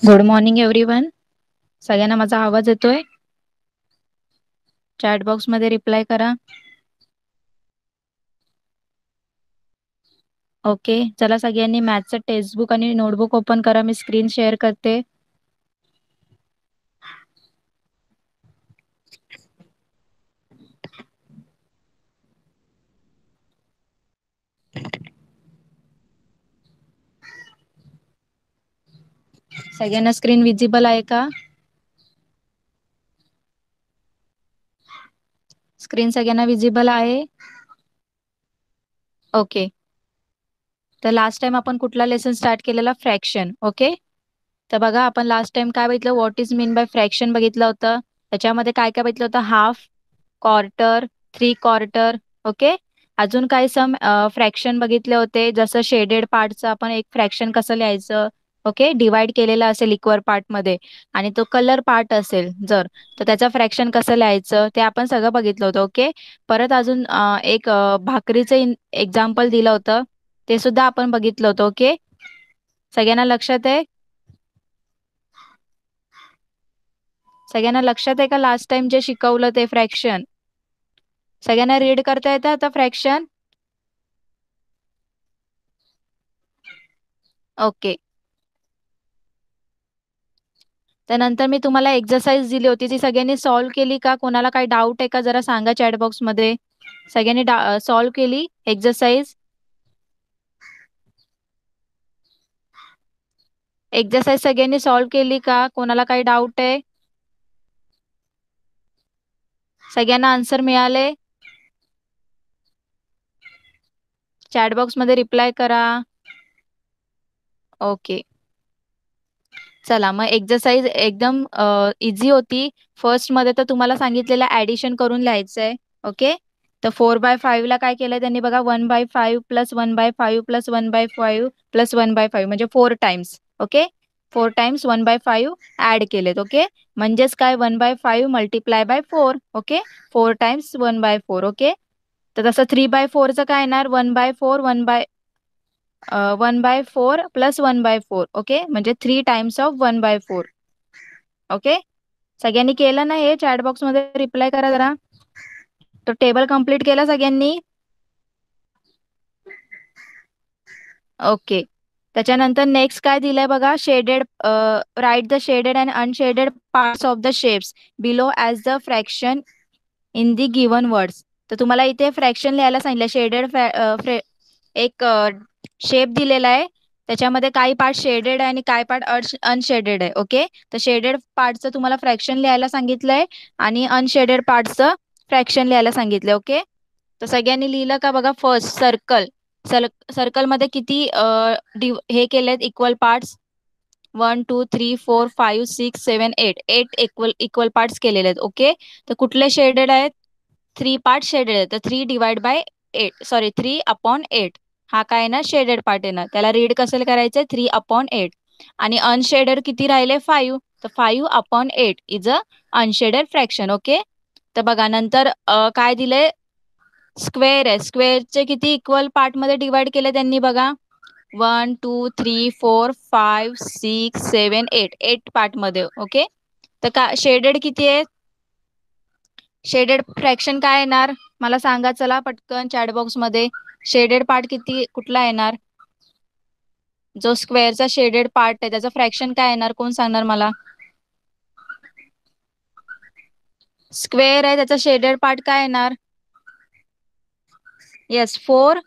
Good morning everyone. सगळ्यांना माझा आवाज येतोय? चॅट बॉक्समध्ये रिप्लाय करा. ओके, चला सगळ्यांनी मॅथचं टेक्स्टबुक आणि नोटबुक ओपन करा. मी स्क्रीन शेअर करते. सगळ्यांना स्क्रीन विजिबल आहे का? स्क्रीन सगळ्यांना विजिबल आहे? ओके. तर लास्ट टाइम आपण कुठला लेसन स्टार्ट केलेला? फ्रॅक्शन. ओके. तर बघा, आपण लास्ट टाइम काय बघितलं? What is mean by fraction बघितलं होतं. त्याच्यामध्ये काय काय बघितलं होतं? Half, quarter, three quarter. Okay. अजून काही सम फ्रॅक्शन बघितले होते, जसं शेडेड पार्टचं आपण एक फ्रॅक्शन कसं लिहायचं. ओके, डिवाइड केलेला असेल इक्वल पार्टमध्ये आणि तो कलर पार्ट असेल जर, तर त्याचं फ्रॅक्शन कसं लिहायचं ते आपण सगळं बघितलं होतं. ओके. परत अजून एक भाकरीचं एक्झाम्पल दिलं होतं, ते सुद्धा आपण बघितलं होतं. ओके. सगळ्यांना लक्षात आहे? सगळ्यांना लक्षात आहे का लास्ट टाइम जे शिकवलं ते फ्रॅक्शन? सगळ्यांना रीड करता येतं आता फ्रॅक्शन? ओके. त्यानंतर मी तुम्हाला एक्सरसाइज दिली होती, ती सगळ्यांनी सॉल्व्ह केली का? कोणाला काही डाऊट आहे का जरा सांगा चॅट बॉक्समध्ये. सगळ्यांनी सॉल्व्ह केली एक्सरसाइज? एक्सरसाइज सगळ्यांनी सॉल्व्ह केली का? कोणाला काही डाऊट आहे? सगळ्यांना आन्सर मिळाले? चॅट बॉक्समध्ये रिप्लाय करा. ओके. चला मग एक्सरसाइज एकदम इझी होती. फर्स्ट मध्ये तर तुम्हाला सांगितलेलं ऍडिशन करून लिहायचंय. ओके. तर 4/5 ला काय केलंय त्यांनी बघा, 1/5 प्लस 1/5 प्लस 1/5 प्लस 1/5 म्हणजे 4 टाइम्स. ओके. 4 टाइम्स 1/5 ऍड केलेत. ओके. म्हणजेच काय, 1/5 multiply by 4. Okay. 4 times 1/4. Okay. तर तसं 3/4चं काय येणार? 1/4 1/4 प्लस 1/4. ओके, म्हणजे 3 टाइम्स ऑफ 1/4. ओके. सगळ्यांनी केलं ना हे? चॅट बॉक्स मध्ये रिप्लाय करा जरा. तो टेबल कम्प्लीट केला सगळ्यांनी? ओके. त्याच्यानंतर नेक्स्ट काय दिलंय बघा, shaded, write the shaded and unshielded parts of the shapes below as the fraction in the given words. तर तुम्हाला इथे फ्रॅक्शन लिहायला सांगितलं. शेडेड एक शेप दिलेला आहे, त्याच्यामध्ये काही पार्ट शेडेड आहे आणि काही पार्ट अनशेडेड आहे. ओके. तर शेडेड पार्टचं तुम्हाला फ्रॅक्शन लिहायला सांगितलंय आणि अनशेडेड पार्टचं फ्रॅक्शन लिहायला सांगितलंय. ओके. तर सगळ्यांनी लिहिलं का बघा? First circle. सर्कलमध्ये किती हे केलेत equal parts? 1 2 3 4 5 6 7 8 equal equal parts केलेले आहेत. ओके. तर कुठले शेडेड आहेत? 3 पार्ट शेडेड आहेत. तर 3/8, सॉरी 3/8 हा काय आहे ना? शेडेड पार्ट आहे ना. त्याला रीड कसं करायचंय? 3/8. आणि अनशेडेड किती राहिले? 5. तर 5/8 is a unshielded fraction. Okay. तर बघा नंतर काय दिलंय? स्क्वेअर आहे. स्क्वेअरचे किती इक्वल पार्टमध्ये डिवाइड केले त्यांनी बघा? 1 2 3 4 5 6 7 8 पार्टमध्ये. ओके. तर का शेडेड किती आहे? शेडेड फ्रॅक्शन काय येणार मला सांगा चला पटकन चॅट बॉक्स मध्ये. शेडेड पार्ट किती कुठला येणार? जो स्क्वेअरचा शेडेड पार्ट आहे त्याचा फ्रॅक्शन काय येणार? कोण सांगणार मला? स्क्वेअर आहे, त्याचा शेडेड पार्ट काय येणार? येस, 4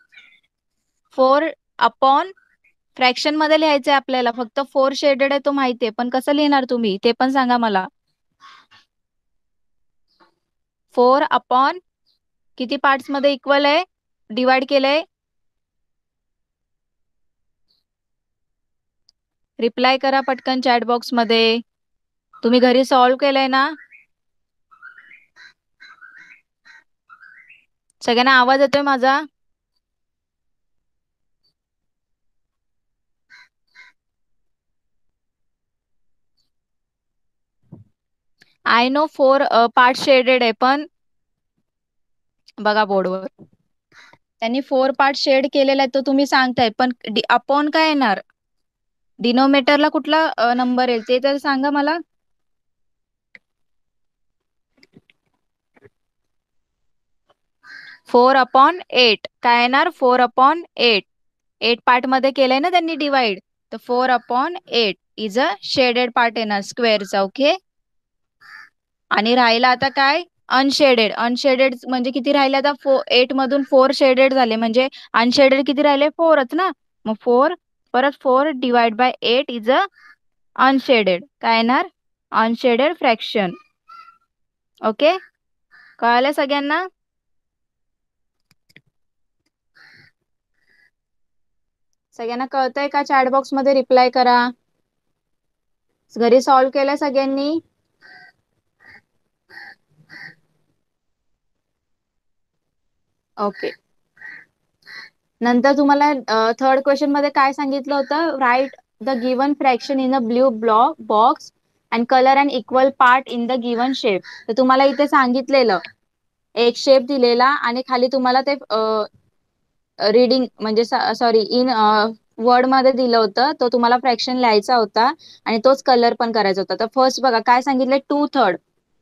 फ्रॅक्शन मध्ये लिहायचंय आपल्याला. फक्त 4 शेडेड आहे तो माहितीये, पण कसं लिहिणार तुम्ही ते पण सांगा मला. 4 किती पार्ट्स मध्ये इक्वल आहे, डिवाइड केलंय? रिप्लाय करा पटकन चॅट बॉक्स मध्ये. तुम्ही घरी सॉल्व्ह केलंय ना? सगळ्यांना आवाज येतोय माझा? आय नो 4 पार्ट शेडेड आहे, पण बघा बोर्डवर त्यांनी 4 पार्ट शेड केलेला आहे तो तुम्ही सांगताय, पण अपॉन काय येणार? डिनोमिनेटरला कुठला नंबर येईल ते तर सांगा मला. 4/8 काय येणार? 4/8. 8 पार्ट मध्ये केलंय ना त्यांनी डिवाइड, तर 4/8 इज अ शेडेड पार्ट येणार स्क्वेअरचा. ओके. आणि राहिला आता काय? अनशेडेड. अनशेडेड म्हणजे किती राहिले आता? 8 मधून 4 शेडेड झाले, म्हणजे अनशेडेड किती राहिले? 4च ना. मग 4 परत 4 divide by 8 is a unshielded. काय येणार? Unshielded fraction. ओके, कळालं सगळ्यांना? सगळ्यांना कळतंय का? चॅट बॉक्स मध्ये रिप्लाय करा. घरी सॉल्व्ह केलं सगळ्यांनी? ओके. नंतर तुम्हाला थर्ड क्वेश्चन मध्ये काय सांगितलं होतं? Write the given fraction in a blue block box and colour and equal part in the given shape. तर तुम्हाला इथे सांगितलेलं एक शेप दिलेला आणि खाली तुम्हाला ते रीडिंग म्हणजे सॉरी इन वर्ड मध्ये दिलं होतं, तो तुम्हाला फ्रॅक्शन लिहायचा होता आणि तोच कलर पण करायचा होता. तर फर्स्ट बघा काय सांगितलंय? 2/3.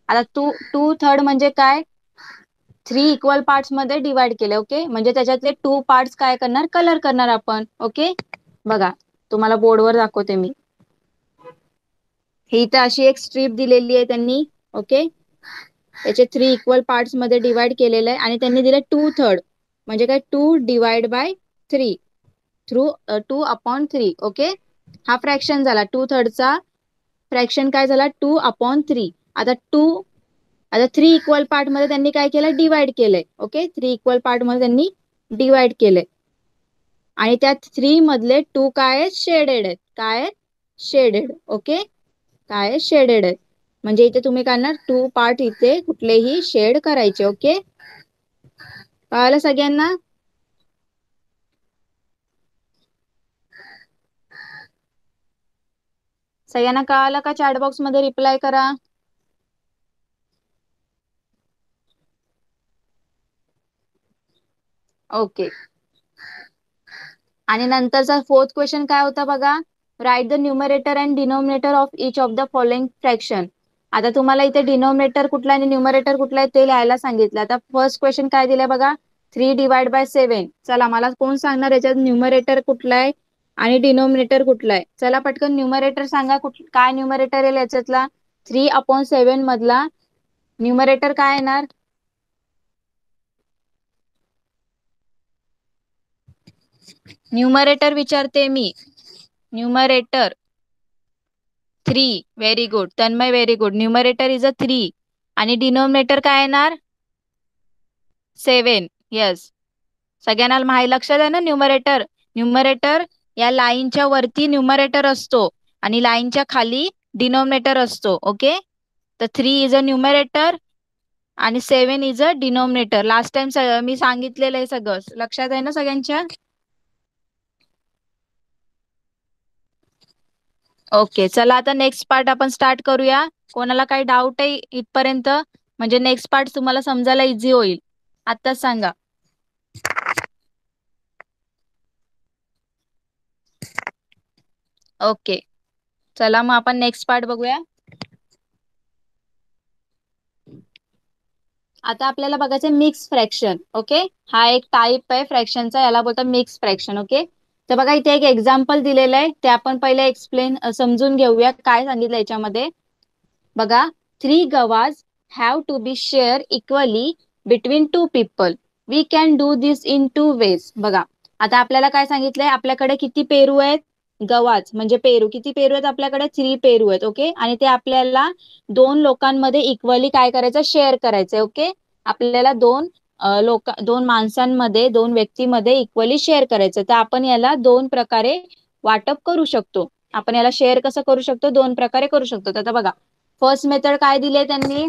आता 2/3 म्हणजे काय? 3 इक्वल पार्ट्स मध्ये डिवाइड केले. ओके, म्हणजे त्याच्यातले 2 पार्ट्स काय करणार? कलर करणार आपण. ओके, बघा तुम्हाला बोर्डवर दाखवते मी. ही तर अशी एक स्ट्रीप दिलेली आहे त्यांनी. ओके, त्याचे 3 इक्वल पार्ट्स मध्ये डिवाइड केलेलं आहे आणि त्यांनी दिले 2/3 म्हणजे काय? 2 डिवाइड बाय 3 थ्रू 2/3. ओके, हा फ्रॅक्शन झाला 2/3चा फ्रॅक्शन. काय झाला? 2/3. आता 3 इक्वल पार्ट मध्ये त्यांनी काय केलं? डिवाइड केलंय. ओके, 3 इक्वल पार्ट मध्ये त्यांनी डिवाइड केलंय आणि त्या 3 मधले 2 काय आहेत? शेडेड आहेत. काय आहेत? शेडेड. ओके, काय आहेत? शेडेड आहेत. म्हणजे इथे तुम्ही करणार 2 पार्ट इथे कुठलेही शेड करायचे. ओके, कळालं सगळ्यांना? सगळ्यांना कळालं का? चॅट बॉक्स मध्ये रिप्लाय करा. ओके, आणि नंतरचा फोर्थ क्वेश्चन काय होता बघा? Write the numerator and denominator of each of the following fraction. आता तुम्हाला इथे डिनोमिनेटर कुठला आणि न्यूमरेटर कुठला आहे ते लिहायला सांगितलं. आता फर्स्ट क्वेश्चन काय दिलाय बघा? 3 डिवाइड बाय 7. चला मला कोण सांगणार याच्यात न्यूमरेटर कुठला आहे आणि डिनोमिनेटर कुठला आहे? चला पटकन न्यूमरेटर सांगा. काय न्यूमरेटर आहे याच्यातला? 3/7 मधला न्यूमरेटर काय येणार? न्यूमरेटर विचारते मी. Numerator 3. Very good Tanmay, very good. Numerator is a 3 आणि डिनोमिनेटर काय येणार? 7. येस, सगळ्यांना माहिती लक्षात आहे ना? न्यूमरेटर न्यूमरेटर या लाईनच्या वरती न्यूमरेटर असतो आणि लाईनच्या खाली डिनोमिनेटर असतो. ओके, तर 3 इज अ न्यूमरेटर आणि 7 is a denominator. Last time मी सांगितलेलं आहे, सगळं लक्षात आहे ना सगळ्यांच्या? ओके, चला आता नेक्स्ट पार्ट आपण स्टार्ट करूया. कोणाला काही डाऊट आहे इथपर्यंत? म्हणजे नेक्स्ट पार्ट तुम्हाला समजायला इझी होईल. आत्ताच सांगा. ओके, चला मग आपण नेक्स्ट पार्ट बघूया. आता आपल्याला बघायचं मिक्स फ्रॅक्शन. ओके, हा एक टाईप आहे फ्रॅक्शनचा, याला बोलतात मिक्स फ्रॅक्शन. ओके, तर बघा इथे एक एक्झाम्पल दिलेलं आहे, ते आपण पहिले एक्सप्लेन समजून घेऊया काय सांगितलं याच्यामध्ये. बघा, 3 guavas have to be share equally between 2 people. We can do this in 2 ways. बघा आता आपल्याला काय सांगितलंय? आपल्याकडे किती पेरू आहेत? गवाज म्हणजे पेरू. किती पेरू आहेत आपल्याकडे? 3 पेरू आहेत. ओके, आणि ते आपल्याला 2 लोकांमध्ये इक्वली काय करायचं? शेअर करायचंय. ओके, आपल्याला 2 माणसांमध्ये, 2 व्यक्तीमध्ये इक्वली शेअर करायचं. तर आपण याला 2 प्रकारे वाटप करू शकतो. आपण याला शेअर कसं करू शकतो? 2 प्रकारे करू शकतो. आता बघा, फर्स्ट मेथड काय दिले त्यांनी?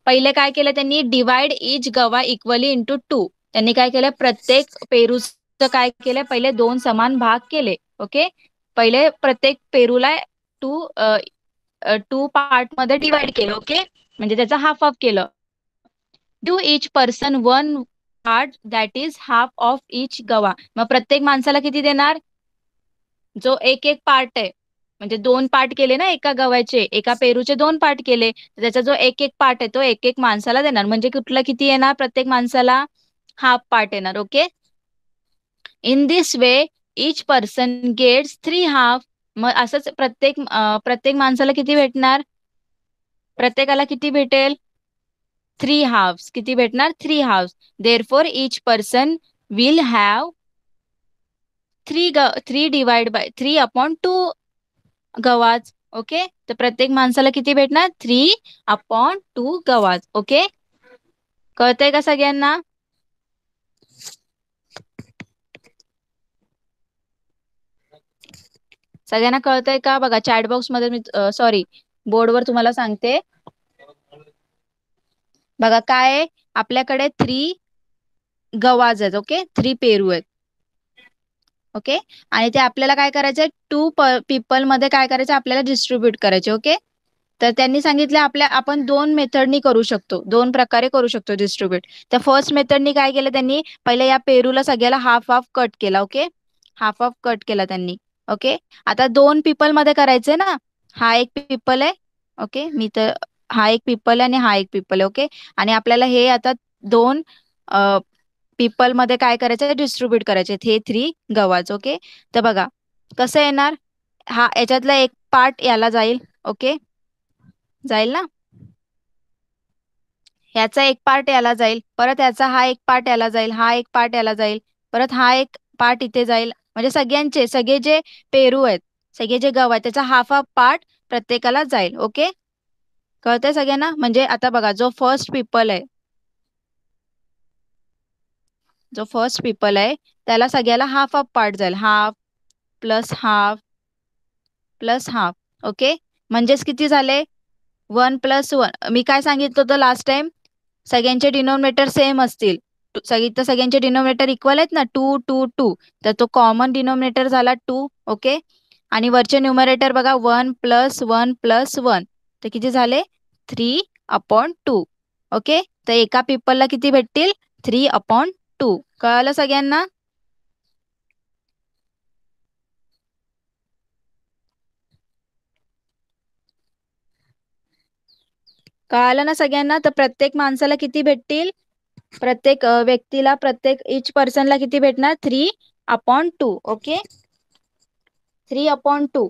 पहिले काय केलं त्यांनी? डिवाइड इच गवा इक्वली इंटू 2. त्यांनी काय केलं? प्रत्येक पेरूचं काय केलं? पहिले 2 समान भाग केले. ओके, पहिले प्रत्येक पेरूला 2 पार्ट मध्ये डिवाइड केलं. ओके, म्हणजे त्याचा हाफ हाफ केलं. Do each person 1 part that is half of each गवा. मग प्रत्येक माणसाला किती देणार? जो एक एक पार्ट आहे म्हणजे 2 पार्ट केले ना एका गव्हाचे, एका पेरूचे 2 पार्ट केले. तर त्याचा जो एक एक पार्ट आहे तो एक एक माणसाला देणार. म्हणजे कुठला किती येणार प्रत्येक माणसाला? हाफ पार्ट येणार. Okay. In this way each person gets 3 half. मग असंच प्रत्येक माणसाला किती भेटणार? प्रत्येकाला किती भेटेल? 3 हाफ्स. किती भेटणार? 3 halves. Therefore each person will have 3 divide by 3 upon 2 गव्हाच. ओके. तर प्रत्येक माणसाला किती भेटणार? 3 अपॉन 2 गव्हाच. ओके. कळतंय का सगळ्यांना? सगळ्यांना कळतंय का? बघा चॅट बॉक्स मध्ये मी सॉरी बोर्डवर तुम्हाला सांगते. बघा काय आहे? आपल्याकडे 3 गव्हाज आहेत. ओके. 3 पेरू आहेत. ओके. आणि ते आपल्याला काय करायचंय? 2 पीपल मध्ये काय करायचं? आपल्याला डिस्ट्रीब्यूट करायचे. ओके. तर त्यांनी सांगितलं आपण 2 मेथडनी करू शकतो, 2 प्रकारे करू शकतो डिस्ट्रीब्यूट. तर फर्स्ट मेथडनी काय केलं त्यांनी? पहिले या पेरूला सगळ्याला हाफ हाफ कट केला. ओके. हाफ हाफ कट केला त्यांनी. ओके. आता 2 पीपल मध्ये करायचंय ना. हा एक पीपल आहे. ओके. हा एक पीपल आहे आणि हा एक पीपल आहे. ओके. आणि आपल्याला हे आता 2 पीपल मध्ये काय करायचं? डिस्ट्रीब्यूट करायचे हे 3 गव्हाच. ओके. तर बघा कसं येणार? हा याच्यातला एक पार्ट याला जाईल. ओके. जाईल ना. ह्याचा एक पार्ट याला जाईल, परत याचा हा एक पार्ट याला जाईल, हा एक पार्ट याला जाईल, परत हा एक पार्ट इथे जाईल. म्हणजे सगळे जे पेरू आहेत, सगळे जे गव आहेत त्याचा हाफ हाफ पार्ट प्रत्येकाला जाईल. ओके. कळतंय सगळ्यांना? म्हणजे आता बघा जो फर्स्ट पीपल आहे त्याला सगळ्याला हाफ हाफ पार्ट जाईल. Half plus half plus half. Okay. म्हणजेच किती झाले? 1+1. मी काय सांगितलं होतं लास्ट टाइम? सगळ्यांचे डिनोमिनेटर सेम असतील. सगळ्यांचे डिनोमिनेटर इक्वल आहेत ना. 2 2 2. तर तो कॉमन डिनोमिनेटर झाला 2. ओके. आणि वरचे न्यूमरेटर बघा 1+1+1. तर किती झाले? 3/2. ओके. तर एका पीपलला किती भेटतील? 3/2. कळालं सगळ्यांना? कळालं ना सगळ्यांना? तर प्रत्येक माणसाला किती भेटतील? प्रत्येक व्यक्तीला प्रत्येक इच पर्सनला किती भेटणार? 3/2. ओके. 3/2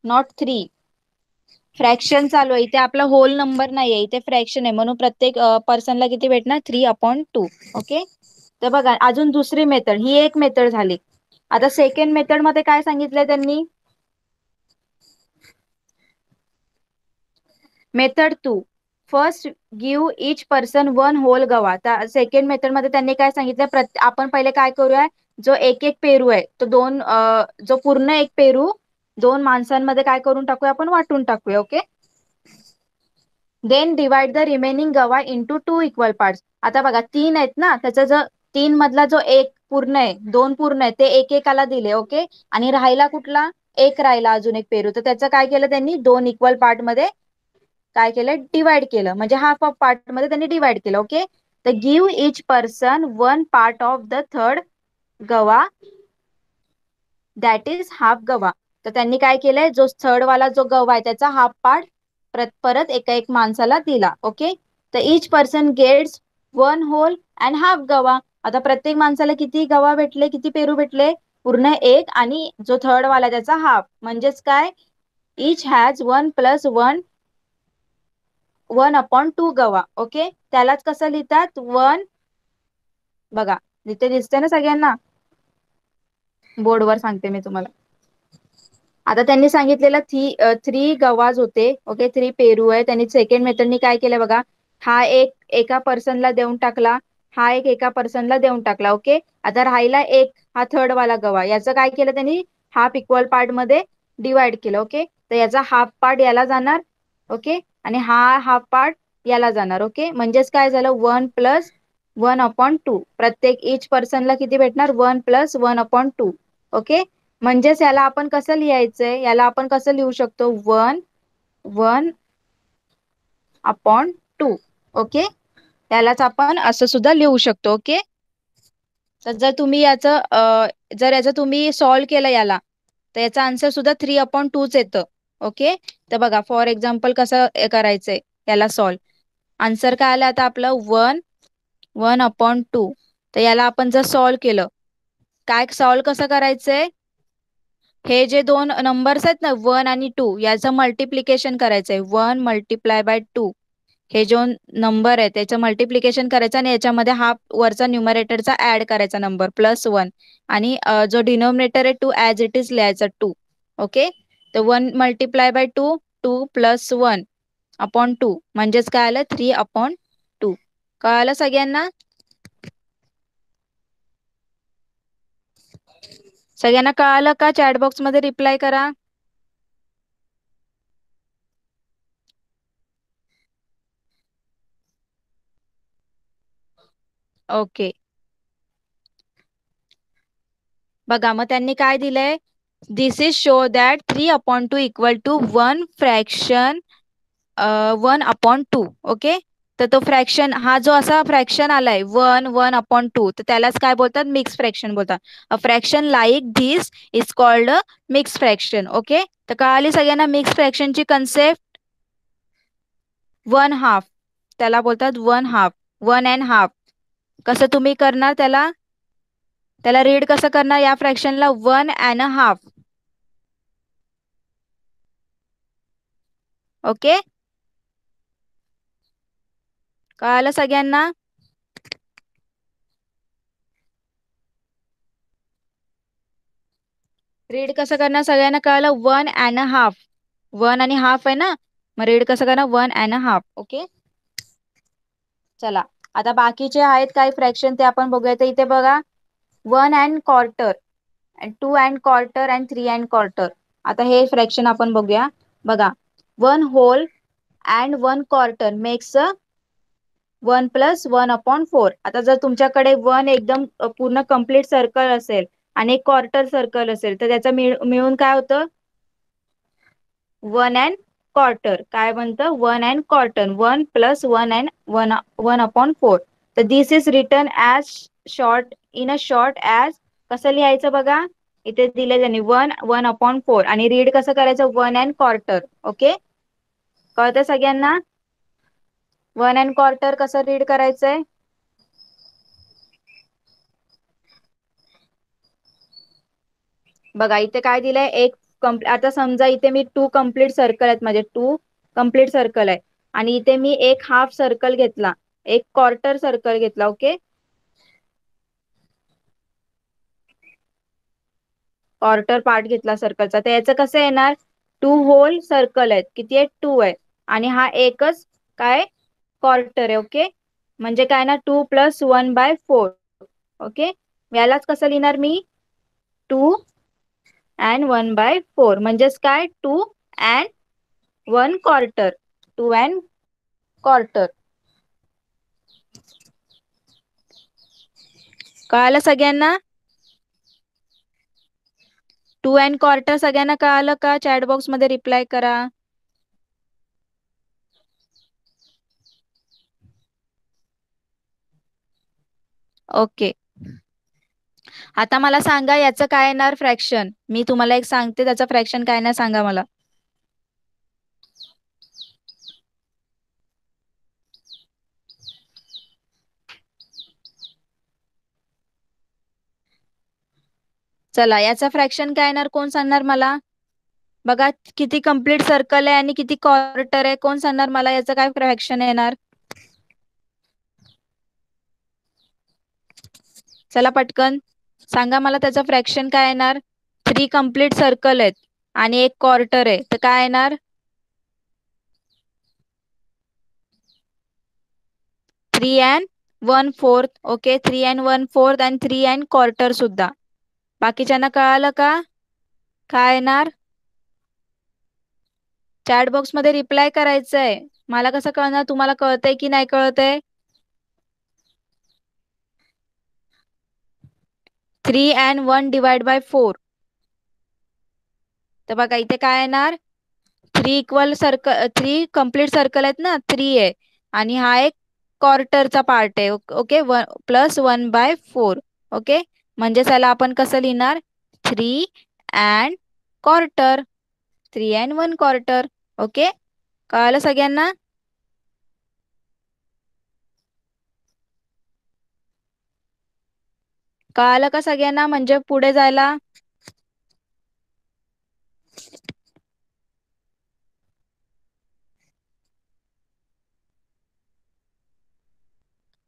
नॉट 3. फ्रॅक्शन चालू आहे इथे, आपला होल नंबर नाही आहे इथे, फ्रॅक्शन आहे. म्हणून प्रत्येक पर्सनला किती भेटणार? 3/2. ओके. तर बघा अजून दुसरी मेथड, ही एक मेथड झाली. आता सेकंड मेथड मध्ये काय सांगितलंय त्यांनी? Method 2. First give each person 1 whole गव्हा. तर सेकंड मेथड मध्ये त्यांनी काय सांगितलं? आपण पहिले काय करूया? जो एक एक पेरू आहे तो जो पूर्ण एक पेरू 2 माणसांमध्ये काय करून टाकूया? आपण वाटून टाकूया. Okay. Then divide the remaining गव्हा इंटू 2 इक्वल पार्ट्स. आता बघा 3 आहेत ना, त्याचा जो 3 मधला जो एक पूर्ण आहे, 2 पूर्ण आहे ते एकेकाला दिले. ओके. आणि राहिला कुठला? एक राहिला अजून एक पेरू. तर त्याचं काय केलं त्यांनी? 2 इक्वल पार्ट मध्ये काय केलं? डिवाइड केलं. म्हणजे हाफ ऑफ पार्ट मध्ये त्यांनी डिवाइड केलं. ओके. तर give each person 1 part of the third गवा दॅट इज हाफ गवा. तर त्यांनी काय केलंय? जो थर्ड वाला जो गवा आहे त्याचा हाफ पार्ट परत एका एक माणसाला दिला. ओके. तर each person gets 1 whole and half गवा. आता प्रत्येक माणसाला किती गवा भेटले? किती पेरू भेटले? पूर्ण एक, आणि जो थर्ड वाला त्याचा हाफ. म्हणजेच काय? इच हॅज 1+1 गवा. ओके. त्यालाच कसं लिहितात? 1. बघा इथे दिसते ना सगळ्यांना? बोर्डवर सांगते मी तुम्हाला. आता त्यांनी सांगितलेलं 3 गवाज होते. ओके. 3 पेरू आहे. त्यांनी सेकंड मेथडनी काय केलं बघा? हा एक एका पर्सनला देऊन टाकला, हा एक एका पर्सनला देऊन टाकला. ओके. आता राहिला एक, हा थर्ड वाला गवा. याचं काय केलं त्यांनी? हाफ इक्वल पार्ट मध्ये डिवाइड केलं. ओके. तर याचा हाफ पार्ट याला जाणार. ओके. आणि हा हाफ पार्ट याला जाणार. ओके. म्हणजेच काय झालं? 1+1/2. प्रत्येक इच पर्सनला किती भेटणार? 1+1/2. ओके. म्हणजेच याला आपण कसं लिहायचंय? याला आपण कसं लिहू शकतो? 1/1/2. ओके. यालाच आपण असं सुद्धा लिहू शकतो. ओके. तर जर तुम्ही याचं सॉल्व्ह केलं याला, तर याचा आन्सर सुद्धा 3/2च येतं. ओके, तर बघा फॉर एक्झाम्पल कसं करायचंय याला सॉल्व. आन्सर काय आलं आता आपलं 1/2. तर याला आपण जर सॉल्व केलं, काय सॉल्व कसं करायचंय, हे जे दोन नंबर्स आहेत ना 1 आणि 2 याचं मल्टिप्लिकेशन करायचंय. 1 × 2 हे जो नंबर आहे त्याचं मल्टिप्लिकेशन करायचं आणि याच्यामध्ये हा वरचा न्यूमरेटरचा ऍड करायचा नंबर +1 आणि जो डिनोमिनेटर आहे 2 ॲज इट इज लिहायचा 2. ओके, तर 1 × 2 2 + 1/2 म्हणजेच काय आलं 3/2. कळालं सगळ्यांना? सगळ्यांना कळालं का? चॅट बॉक्स मध्ये रिप्लाय करा. ओके, बघा मग त्यांनी काय दिलंय, this is show that 3/2 = 1 fraction 1/2. Okay, तर तो फ्रॅक्शन हा जो असा फ्रॅक्शन आलाय 1/2 तर त्यालाच काय बोलतात, मिक्स फ्रॅक्शन बोलतात. अ fraction like this is called a mix fraction. Okay, तर कळाली सगळ्यांना मिक्स फ्रॅक्शनची कन्सेप्ट. 1/2 त्याला बोलतात 1/2, 1.5. कसं तुम्ही करणार त्याला, त्याला रीड कसं करणार या फ्रॅक्शनला 1.5. ओके, कळालं सगळ्यांना? रीड कसं करणार सगळ्यांना कळालं? 1.5, 1.5 आहे ना, मग रीड कसं करणार 1.5. ओके, चला आता बाकीचे आहेत काही फ्रॅक्शन ते आपण बघूया. तर इथे बघा 1¼ and 2¼ and 3¼ आता हे फ्रॅक्शन आपण बघूया. बघा 1 whole and 1/4 मेक्स 1 + 1/4. आता जर तुमच्याकडे 1 एकदम पूर्ण कंप्लीट सर्कल असेल आणि एक क्वार्टर सर्कल असेल तर त्याचा मिळून काय होतं 1¼ काय बनतं 1¼ 1 + 1/4. तर this is written as short in a short as, कसं लिहायचं बघा इथे दिले त्यांनी 1/4 आणि रीड कसं करायचं 1¼ ओके, कळतं सगळ्यांना? 1¼ कसं रीड करायचंय, बघा इथे काय दिलंय एक आता समजा इथे मी 2 कम्प्लीट सर्कल आहेत माझे 2 कम्प्लीट सर्कल आहे आणि इथे मी एक हाफ सर्कल घेतला, एक क्वार्टर सर्कल घेतला. ओके, क्वार्टर पार्ट घेतला सर्कलचा, तर याचं कसं येणार 2 होल सर्कल आहेत, किती आहेत 2 आहे आणि हा एकच काय क्वार्टर आहे. ओके, म्हणजे काय ना 2 + 1/4. ओके, यालाच कसं लिहिणार मी 2 and 1/4 म्हणजेच काय 2 and 1/4, 2¼ कळालं सगळ्यांना? 2¼ सगळ्यांना कळालं का? चॅट बॉक्स मध्ये रिप्लाय करा. ओके, आता मला सांगा याचं काय येणार फ्रॅक्शन, मी तुम्हाला एक सांगते त्याचं फ्रॅक्शन काय येणार सांगा मला. चला याचा फ्रॅक्शन काय येणार कोण सांगणार मला, बघा किती कंप्लीट सर्कल आहे आणि किती क्वार्टर आहे, कोण सांगणार मला याचं काय फ्रॅक्शन येणार. चला पटकन सांगा मला त्याचं फ्रॅक्शन काय येणार. 3 कंप्लीट सर्कल आहेत आणि एक क्वार्टर आहे तर काय येणार 3¼ ओके, 3¼ आणि 3¼ सुद्धा. बाकीच्यांना कळालं का काय येणार, चॅट बॉक्स मध्ये रिप्लाय करायचंय. मला कसं कळणार तुम्हाला कळतंय की नाही कळतंय. 3 and 1/4. तर बघा इथे काय येणार 3 कंप्लीट सर्कल आहेत ना 3 आहे आणि हा एक क्वार्टरचा पार्ट आहे. ओके, +1/4. ओके, म्हणजे त्याला आपण कसं लिहिणार 3 and क्वार्टर. 3 and 1/4. ओके, कळालं सगळ्यांना? कळालं का सगळ्यांना म्हणजे पुढे जायला?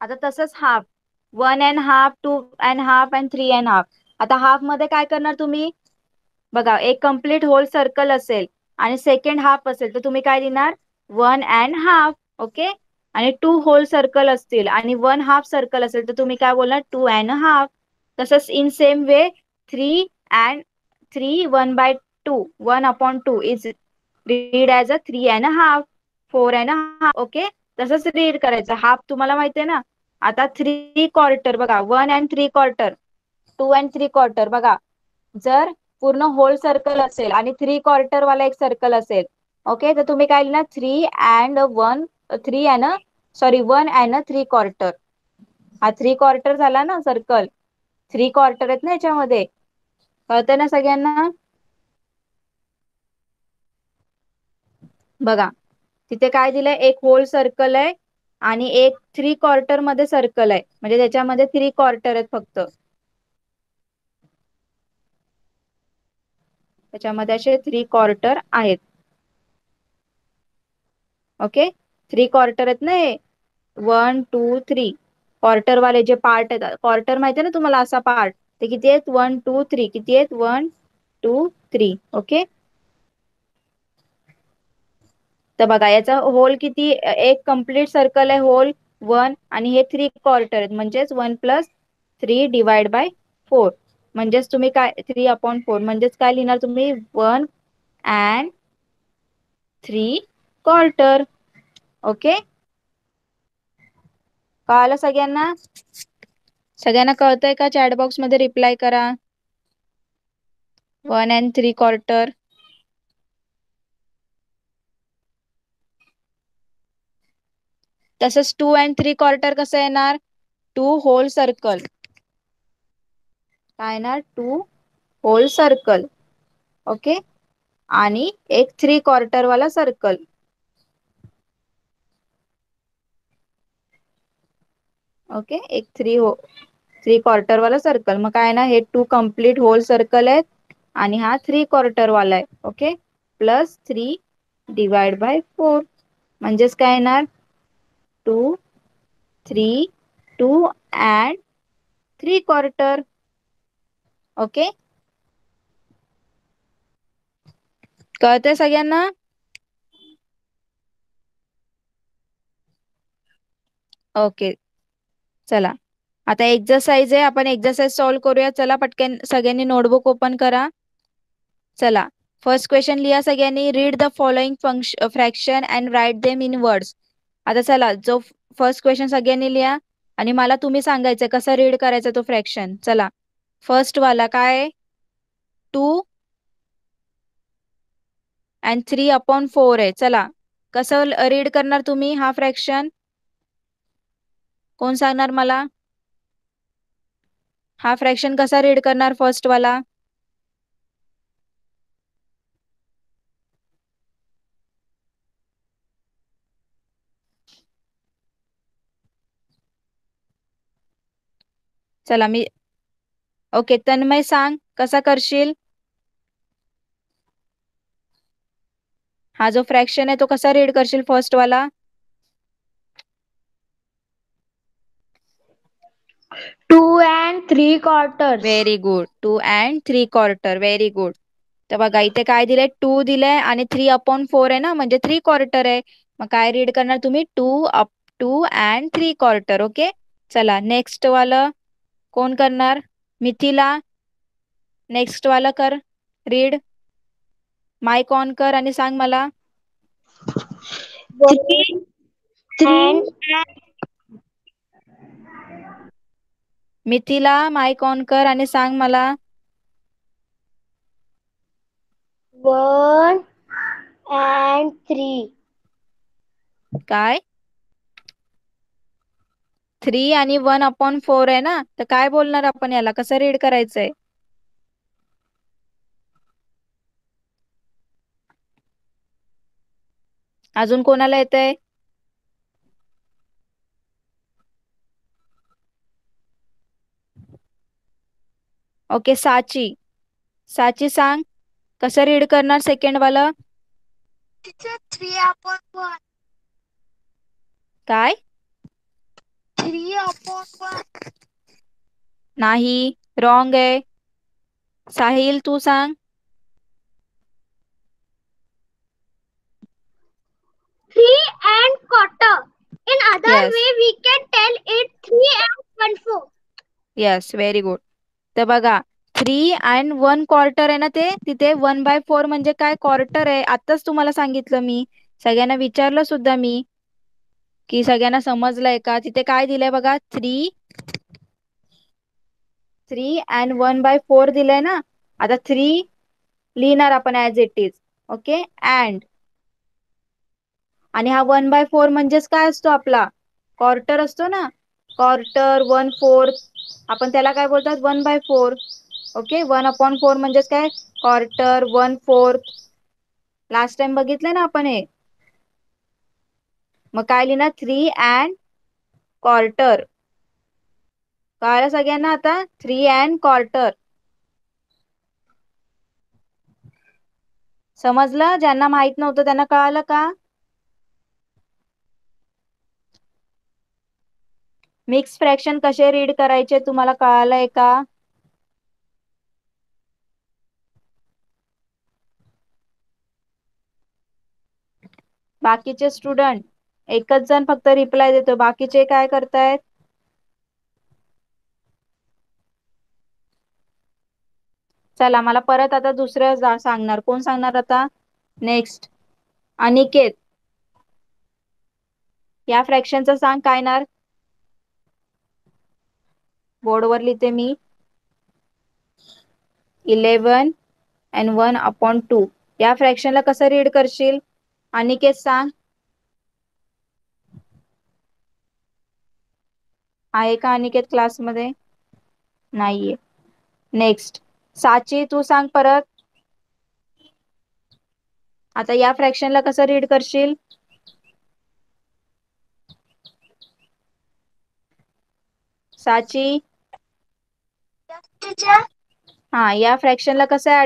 आता तसंच हाफ. 1.5, 2.5 आणि 3.5. आता हाफ मध्ये काय करणार तुम्ही? बघा, एक कम्प्लीट होल सर्कल असेल आणि सेकंड हाफ असेल तर तुम्ही काय लिहिणार? 1.5. ओके, आणि 2 होल सर्कल असतील आणि 1 हाफ सर्कल असेल तर तुम्ही काय बोलणार? 2.5. तसंच in same way 3 1/2, 1/2 is read as a 3.5, 4.5. Okay, तसंच रीड करायचं. हाफ तुम्हाला माहिती आहे ना. आता 3/4 बघा, 1 and 3/4, 2 and 3/4 बघा. जर पूर्ण होल सर्कल असेल आणि 3/4 वाला एक सर्कल असेल, ओके, तर तुम्ही काय लिहिणार? 1 and 3/4. हा 3/4 झाला ना सर्कल. 3/4 आहेत ना याच्यामध्ये. कळतंय ना सगळ्यांना? बघा, तिथे काय दिलंय? एक होल सर्कल आहे आणि एक 3/4 मध्ये सर्कल आहे, म्हणजे त्याच्यामध्ये 3/4 आहेत फक्त. त्याच्यामध्ये असे 3/4 आहेत. ओके, 3/4 आहेत ना हे. 1 2 3 क्वार्टर वाले जे पार्ट आहेत, क्वार्टर माहिती आहे ना तुम्हाला, असा पार्ट. ते किती आहेत? 1 2 3. किती आहेत? 1 2 3. ओके, तर बघा याचा होल किती? एक कम्प्लीट सर्कल आहे होल 1 आणि हे 3/4 आहेत, म्हणजेच 1+3 ÷ 4. म्हणजेच तुम्ही काय? 3/4 म्हणजेच काय लिहिणार तुम्ही? 1 and 3/4. ओके, कळालं सगळ्यांना? सगळ्यांना कळतंय का? चॅट बॉक्स मध्ये रिप्लाय करा. 1 and 3/4. तसंच 2 and 3/4 कसं येणार? 2 होल सर्कल. काय येणार? 2 होल सर्कल. ओके, आणि एक 3/4 वाला सर्कल. ओके, एक 3/4 वाला सर्कल. मग काय ना, हे 2 कम्प्लीट होल सर्कल आहेत आणि हा 3/4 वाला आहे. ओके, +3 ÷ 4 म्हणजेच काय येणार? 2 3 2 and 3/4. ओके, कळतंय सगळ्यांना? ओके, चला आता एक्सरसाइज आहे, आपण एक्सरसाइज सॉल्व करूया. चला पटकन सगळ्यांनी नोटबुक ओपन करा. चला, फर्स्ट क्वेश्चन लिहा सगळ्यांनी. Read the following fraction and write them in words. आता चला, जो फर्स्ट क्वेश्चन सगळ्यांनी लिहा आणि मला तुम्ही सांगायचं कसं रीड करायचा तो फ्रॅक्शन. चला, फर्स्ट वाला काय? 2 and 3/4 आहे. चला, कसं रीड करणार तुम्ही हा फ्रॅक्शन? कोण सांगणार मला? हा फ्रॅक्शन कसा रीड करणार फर्स्ट वाला? चला मी, ओके, तन्मय सांग कसा करशील? हा जो फ्रॅक्शन आहे तो कसा रीड करशील फर्स्ट वाला? 2 and 3/4. Very good. 2 and 3/4. Very good. तर बघा इथे काय दिलंय? 2 दिलंय आणि 3/4 आहे ना, म्हणजे 3/4 आहे. मग काय रीड करणार तुम्ही? 2 and 3/4. ओके, चला नेक्स्ट वाला कोण करणार? मिथिला, नेक्स्ट वाला कर रीड. माईक ऑन कर आणि सांग मला. 3 मिथिला, माईक ऑन कर आणि सांग मला. 1 and 3. काय? 3 आणि 1/4 आहे ना, तर काय बोलणार आपण याला? कसं रीड करायचंय? अजून कोणाला येतंय? ओके, साची. साची सांग, कसं रीड करणार सेकंड वाला? टीचर 3/1. काय? 3/1. नाही, रॉंग आहे. साहिल तू सांग. 3 and 1/4. In other yes, way, we can tell it 3 and 1/4. Yes, very good. तर बघा, 3 and 1/4 आहे ना, ते तिथे 1/4 म्हणजे काय, क्वार्टर आहे. आत्ताच तुम्हाला सांगितलं मी, सगळ्यांना विचारलं सुद्धा मी की सगळ्यांना समजलंय का. तिथे काय दिलंय बघा, 3 and 1/4 दिलंय ना. आता 3 लिहिणार आपण as it is. Okay, and आणि हा 1/4 म्हणजेच काय असतो आपला, क्वार्टर असतो ना. क्वार्टर, 1/4, आपण त्याला काय बोलतात, 1/4. ओके, 1/4 म्हणजेच काय, क्वार्टर, 1/4. लास्ट टाइम बघितलं ना आपण हे. मग काय लिहिणार, 3 and 1/4. कळलं सगळ्यांना आता, 3 and 1/4. समजलं? ज्यांना माहित नव्हतं त्यांना कळालं का? मिक्स फ्रॅक्शन कसे रीड करायचे तुम्हाला कळालंय का? बाकीचे स्टुडंट, एकच जण फक्त रिप्लाय देतो, बाकीचे काय करतायत? चला, मला परत आता दुसरं सांगणार. कोण सांगणार आता? नेक्स्ट, अनिकेत. या फ्रॅक्शनचं सांग, काय येणार? बोर्डवर लिहिते मी. 11 and 1/2. या फ्रॅक्शनला कसं रीड करशील? अनिकेत सांग. आहे का अनिकेत क्लासमध्ये? नाहीये. नेक्स्ट, साची तू सांग परत. आता या फ्रॅक्शनला कसं रीड करशील? साची. Yes, teacher. हा, या फ्रॅक्शनला कसं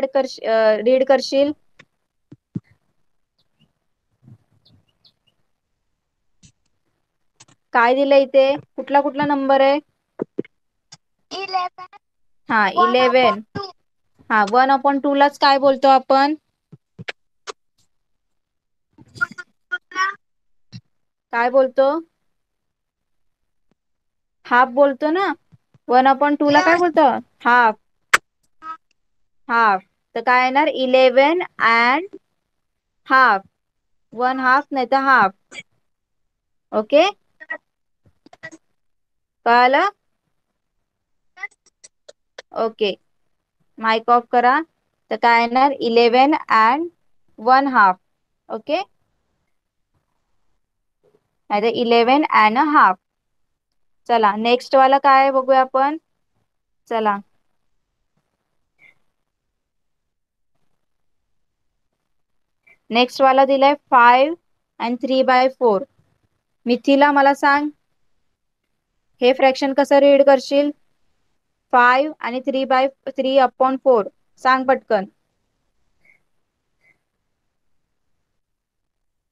रीड करशील? काय दिलंय इथे, कुठला कुठला नंबर आहे? 11. हा, One 11. upon two. हा, 1/2 लाच काय बोलतो आपण? काय बोलतो? हाफ बोलतो ना. 1/2 ला काय Yes. बोलतो? हाफ. हाफ. तर काय येणार, 11 and 1/2. 1/2 नाही तर हाफ. ओके, कळालं? ओके, माइक ऑफ करा. तर काय येणार, 11 and 1/2. ओके, नाही तर 11 and 1/2. चला, नेक्स्ट वाला काय आहे बघूया आपण. चला, नेक्स्ट वाला दिलाय 5 and 3/4. मिथिला मला सांग, हे फ्रॅक्शन कसं रीड करशील? 5 and 3/3/4 सांग पटकन.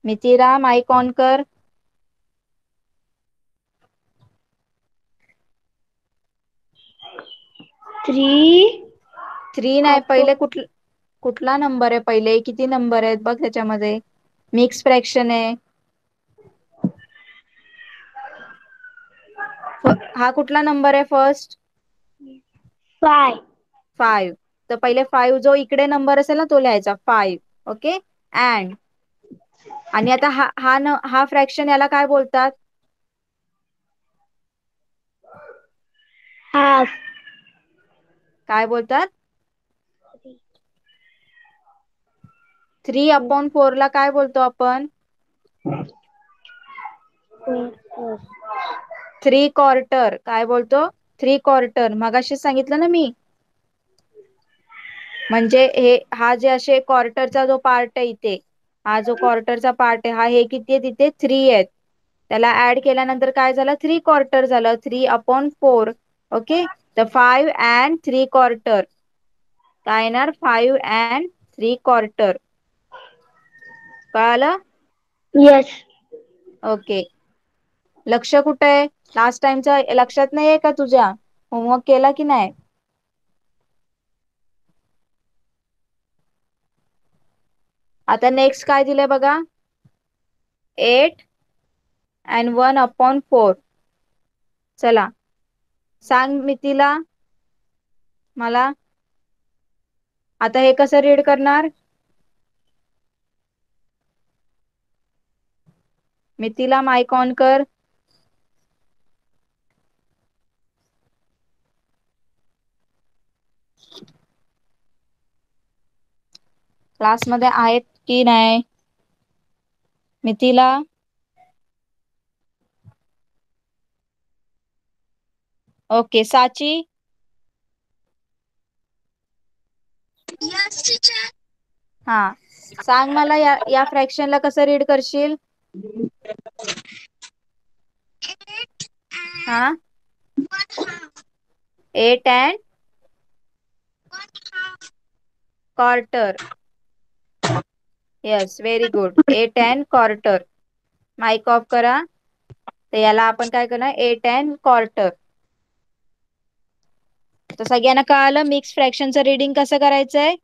मिथिला, माइक ऑन कर. 3. 3 नाही, पहिले कुठला नंबर आहे? पहिले किती नंबर आहेत बघ त्याच्यामध्ये. मिक्स फ्रॅक्शन आहे. हा कुठला नंबर आहे फर्स्ट? 5. 5. तर पहिले 5 जो इकडे नंबर असेल ना तो लिहायचा, 5. ओके, अँड आणि आता हा फ्रॅक्शन याला काय बोलतात? Half. काय बोलतात? 3/4 ला काय बोलतो आपण? 4. 3/4. काय बोलतो? 3/4. मगाशी सांगितलं ना मी. म्हणजे हा जे असे क्वार्टरचा जो पार्ट आहे इथे, हा जो क्वार्टरचा पार्ट आहे हा हे किती आहे तिथे 3 आहेत. त्याला ऍड केल्यानंतर काय झालं 3 क्वार्टर झालं 3/4. ओके तर 5 and 3/4 काय येणार 5 and 3/4 कळालं. Yes. ओके लक्ष कुठे आहे लास्ट टाइमचा लक्षात नाहीये का तुझ्या होमवर्क केला की नाही. आता नेक्स्ट काय दिलंय बघा 8 and 1/4. चला सांग मितीला मला आता हे कसं रीड करणार. मितीला माईक ऑन कर. क्लासमध्ये आहेत की नाही मितीला. ओके साची. Yes, teacher. हा सांग मला या फ्रॅक्शनला कसं रीड करशील. 8 हा and 1/2. 8 and 1/4. Yes very good 8 and 1/4. Mike off करा. तर याला आपण काय करणार 8 and 1/4. तर सगळ्यांना कळालं मिक्स फ्रॅक्शनचं रीडिंग कसं करायचंय.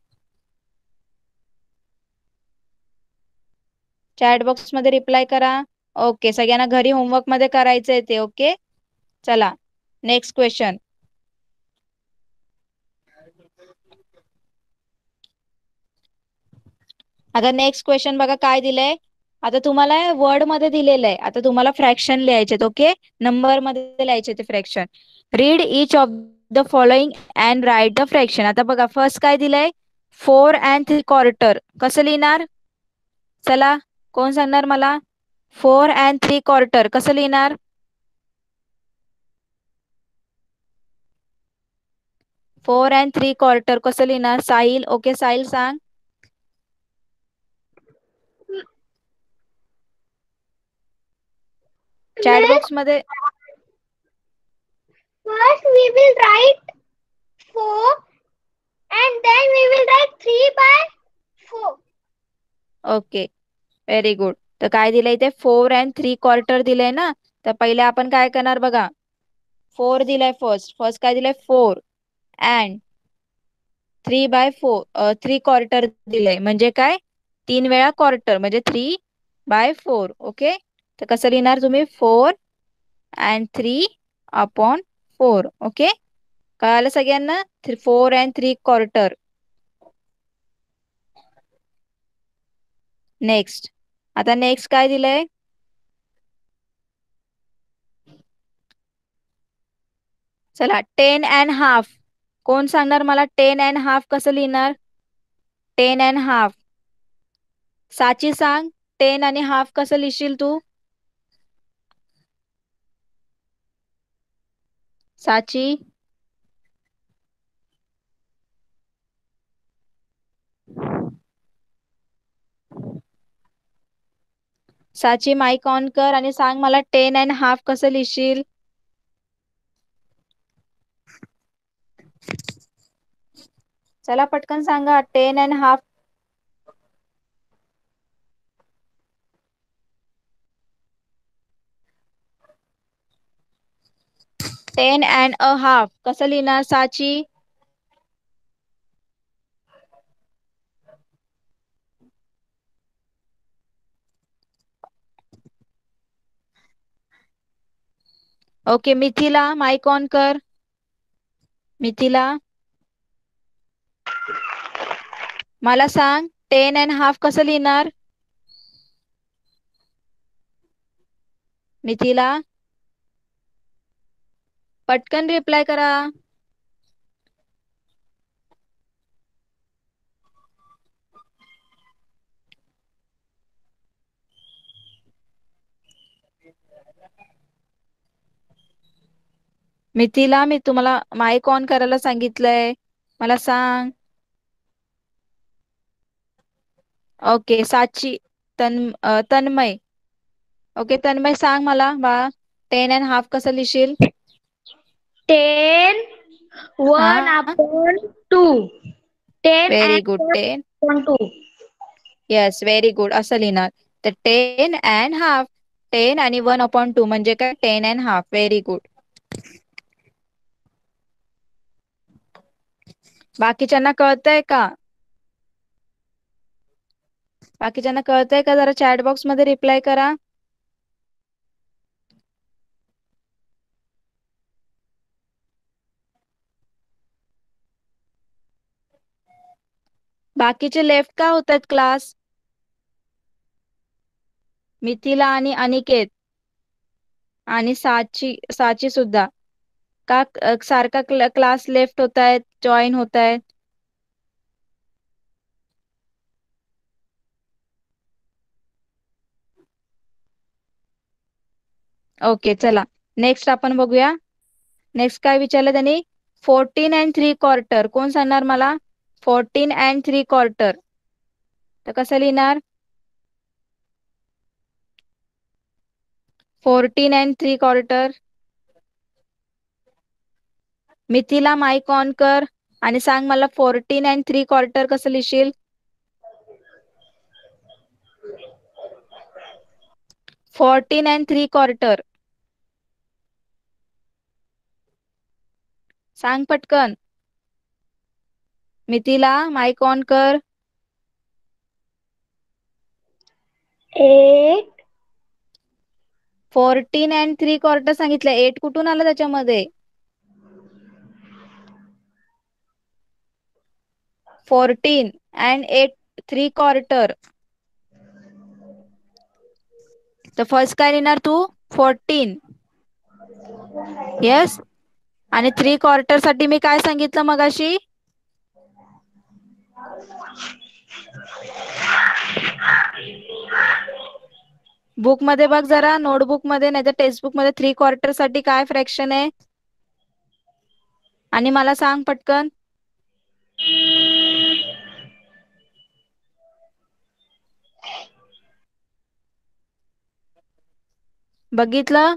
चॅट बॉक्स मध्ये रिप्लाय करा. ओके सगळ्यांना घरी होमवर्क मध्ये करायचंय ते. ओके चला नेक्स्ट क्वेश्चन. आता नेक्स्ट क्वेश्चन बघा काय दिलंय. आता तुम्हाला वर्ड मध्ये दिलेलं आहे. आता तुम्हाला फ्रॅक्शन लिहायचे. ओके नंबर मध्ये लिहायचे ते fraction. Read each of the following and write the fraction. आता बघा फर्स्ट काय दिलंय 4 and 3/4. कसं लिहिणार चला कोण सांगणार मला 4 and 3/4 कसं लिहिणार. 4 and 3/4 कसं लिहिणार साहिल. ओके साहिल सांग. चॅट Miss, बॉक्स मध्ये. first we will write 4 and then we will write 3/4. Okay very good. तर काय दिलंय इथे 4 and 3/4 दिलंय ना. तर पहिले आपण काय करणार बघा 4 दिलाय फर्स्ट काय दिलंय 4 and 3/4 दिलंय म्हणजे काय 3 वेळा क्वार्टर म्हणजे 3/4. ओके तर कसं लिहिणार तुम्ही 4 and 3/4. ओके कळालं सगळ्यांना 4 and 3/4. नेक्स्ट आता नेक्स्ट काय दिलंय चला 10 and 1/2. कोण सांगणार मला 10 and 1/2 कसं लिहिणार 10 and 1/2. साची सांग 10 आणि 1/2 कसं लिहिशील तू. साची. साची माईक ऑन कर आणि सांग मला 10 and 1/2 कसं लिहिशील. चला पटकन सांगा 10 and 1/2. 10 and 1/2 कसं लिहिणार साची. ओके मिथिला माईक ऑन कर. मिथिला मला सांग 10 and 1/2 कसं लिहिणार. मिथिला पटकन रिप्लाय करा. मिथिला मी तुम्हाला माईक ऑन करायला सांगितलंय मला सांग. ओके साची तन्मय. ओके तन्मय सांग मला बाळा 10.5 कसं लिहिशील? 10 1 हा upon 2. 10 very and good 1 10. upon 2. Yes very good असं लिहिणार. तर 10.5 10 आणि 1/2 म्हणजे काय 10.5. Very good. बाकीच्यांना कळतंय का? बाकीच्यांना कळतंय का? जरा चॅट बॉक्स मध्ये रिप्लाय करा. बाकीचे लेफ्ट का होत आहेत क्लास? मिथिला आणि अनिकेत आणि साची सुद्धा का सारखा क्लास लेफ्ट होत आहेत जॉईन होत आहेत? ओके चला नेक्स्ट आपण बघूया. नेक्स्ट काय विचारलं त्यांनी? 14 3/4 कोण सांगणार मला? 14 3/4 तर कसं लिहिणार? 14 3/4. मिथिला माईक ऑन कर आणि सांग मला 14 3/4 कसं लिहिशील? 14 3/4 सांग पटकन. मिथिला माईक ऑन कर. 8 14 3/4 सांगितलं 8 कुठून आलं त्याच्यामध्ये? 14 and 8 3/4 तर फर्स्ट काय लिहिणार तू? 14. येस आणि 3/4 साठी मी काय सांगितलं मगाशी? बुक मध्ये बघ जरा नोटबुक मध्ये नाही तर टेक्स्टबुक मध्ये 3/4 साठी काय फ्रॅक्शन आहे आणि मला सांग पटकन. बघितलं?